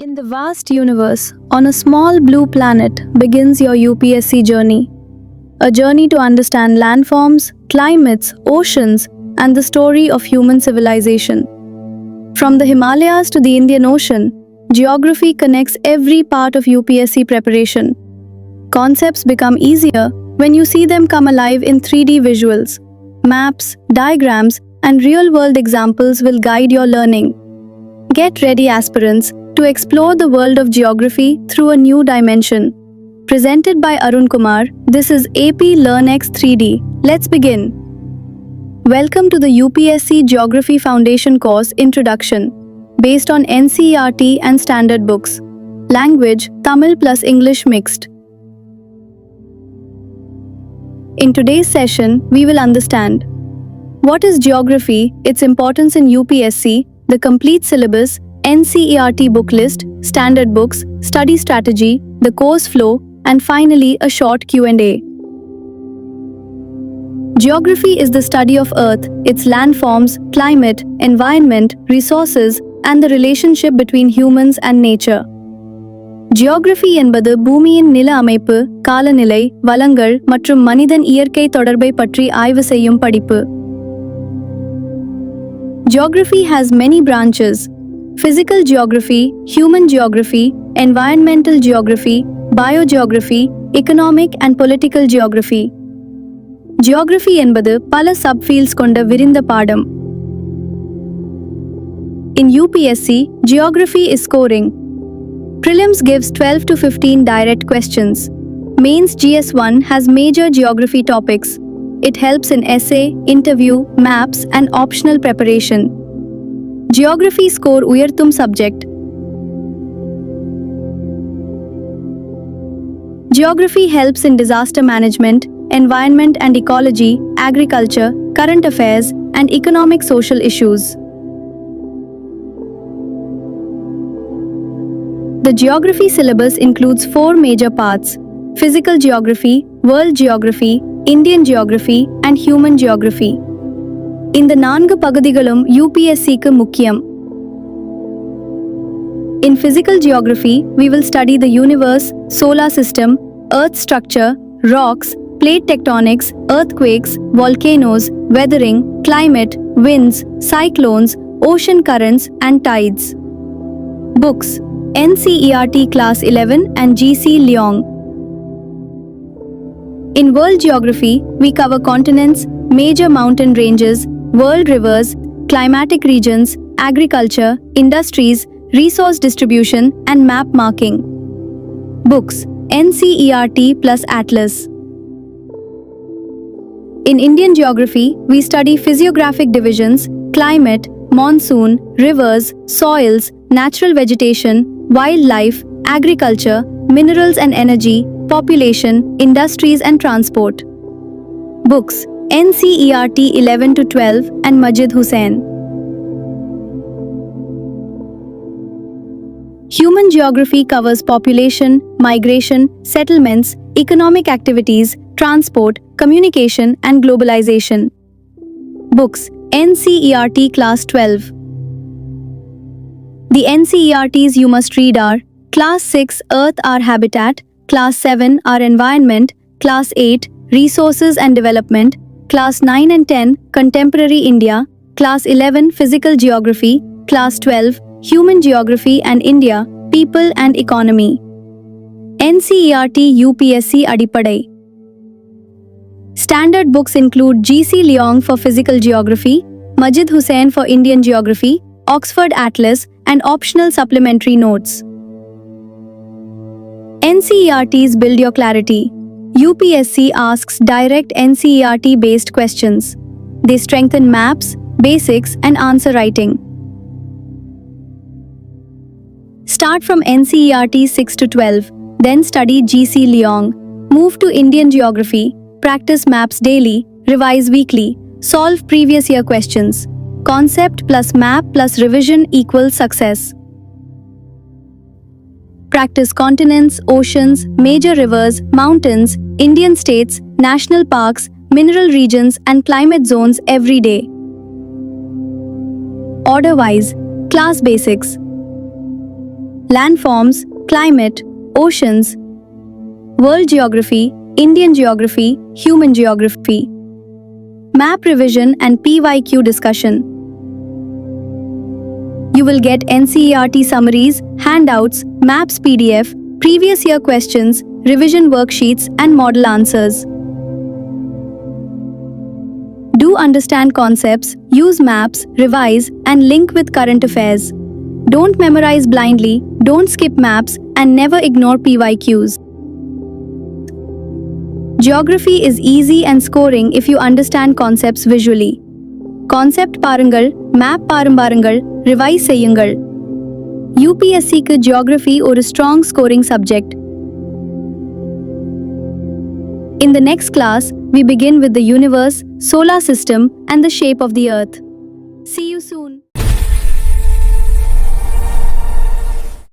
In the vast universe, on a small blue planet, begins your UPSC journey. A journey to understand landforms, climates, oceans, and the story of human civilization. From the Himalayas to the Indian Ocean, geography connects every part of UPSC preparation. Concepts become easier when you see them come alive in 3D visuals. Maps, diagrams, and real-world examples will guide your learning. Get ready, aspirants, to explore the world of geography through a new dimension. Presented by Arun Kumar, this is AP LearnX 3D. Let's begin. Welcome to the UPSC Geography Foundation course Introduction, based on NCERT and standard books. Language, Tamil plus English mixed. In today's session, we will understand what is geography, its importance in UPSC, the complete syllabus, NCERT book list, standard books, study strategy, the course flow, and finally a short Q&A. Geography is the study of Earth, its landforms, climate, environment, resources, and the relationship between humans and nature. Geography என்பது பூமியின் நில அமைப்பு, காலநிலை, வளங்கள் மற்றும் மனிதன் இயற்கை தொடர்பை பற்றி ஆய்வு செய்யும் படிப்பு. Geography has many branches: physical geography, human geography, environmental geography, biogeography, economic and political geography. Geography என்பது பல subfields கொண்ட விரிந்த பாடம். In UPSC, geography is scoring. Prelims gives 12 to 15 direct questions. Mains GS1 has major geography topics. It helps in essay, interview, maps, and optional preparation. Geography score uyarthum subject. Geography helps in disaster management, environment and ecology, agriculture, current affairs, and economic social issues. The geography syllabus includes 4 major parts: physical geography, world geography, Indian geography, and human geography. இந்த 4 பகுதிகளும் UPSCக்கு முக்கியம். In physical geography, we will study the universe, solar system, earth structure, rocks, plate tectonics, earthquakes, volcanoes, weathering, climate, winds, cyclones, ocean currents, and tides. Books: NCERT Class 11 and GC Leong. In world geography, we cover continents, major mountain ranges, world rivers, climatic regions, agriculture, industries, resource distribution, and map marking. Books: NCERT plus Atlas. In Indian geography, we study physiographic divisions, climate, monsoon, rivers, soils, natural vegetation, wildlife, agriculture, minerals and energy, population, industries and transport. Books: NCERT 11 to 12 and Majid Hussain. Human geography covers population, migration, settlements, economic activities, transport, communication, and globalization. Books: NCERT Class 12. The NCERTs you must read are Class 6 Earth Our Habitat, Class 7 Our Environment, Class 8 Resources and Development, Class 9 and 10 Contemporary India, Class 11 Physical Geography, Class 12 Human Geography and India, People and Economy. NCERT UPSC Adipadai. Standard books include GC Leong for Physical Geography, Majid Hussain for Indian Geography, Oxford Atlas, and optional supplementary notes. NCERTs build your clarity. UPSC asks direct NCERT-based questions. They strengthen maps, basics, and answer writing. Start from NCERT 6 to 12, then study GC Leong. Move to Indian Geography, practice maps daily, revise weekly, solve previous year questions. Concept plus map plus revision equals success. Practice continents, oceans, major rivers, mountains, Indian states, national parks, mineral regions, and climate zones every day. Order-wise: Class Basics. landforms, climate, oceans, world geography, Indian geography, human geography. Map revision and PYQ discussion. You will get NCERT summaries, handouts, maps PDF, previous year questions, revision worksheets, and model answers. Do understand concepts, use maps, revise, and link with current affairs. Don't memorize blindly, don't skip maps, and never ignore PYQs. Geography is easy and scoring if you understand concepts visually. Concept பாருங்கள், map பாருங்கள், revise செய்யுங்கள். UPSCக்கு geography ஒரு strong scoring subject. In the next class, we begin with the universe, solar system, and the shape of the earth. See you soon.